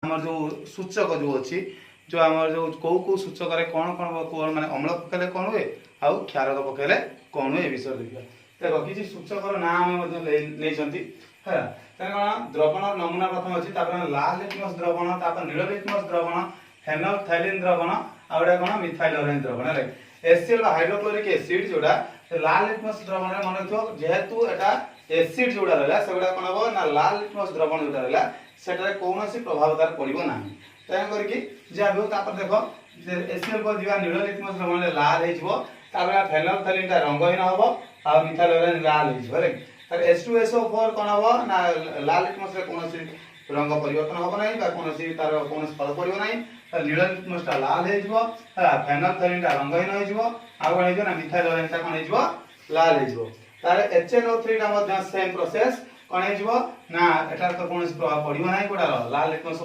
आमर जो सूचक जो अच्छी जो आमर जो कौ कौ सूचक कौन कौन माने अम्ल पकेले कौन हुए आउ क्षारक पकेले कौन हुए विषय देखिए देखो किसी सूचकर ना आम है द्रवण नमूना प्रथम अच्छी लाल लिटमस द्रवण नील लिटमस द्रवण फेनोल्फथालीन द्रवण आउटा कौन मिथाइल द्रवण है एसिड हाइड्रोक्लोरिक एसिड जोड़ा लाल लिटमस द्रवण मन रखो जेहेतु एटा एसिड जोड़ा रहा से कौन हम ना लाल लिटमस द्रवण जोड़ा रहा से कौन प्रभाव तार पड़ो ना तेणु करके जहाँ भी हो देख एसिड को दिवा नील लिटमस द्रवण लाल हो फेनोल्फथालीन रंगहीन हम आ मिथाइल लाल हो H2SO4 कौन हम ना लाल लिटमस कौन रंग परिवर्तन हम ना कौन तार कौन फल पड़ो ना नील लिटमस लाल हो फेनोल्फथालीन रंगहीन हो मिथाइल कौन हो लाल हो HNO3 सेम प्रोसेस कौन हो ना एटार तो कौन प्रभाव पड़ो ना लाल लिटमस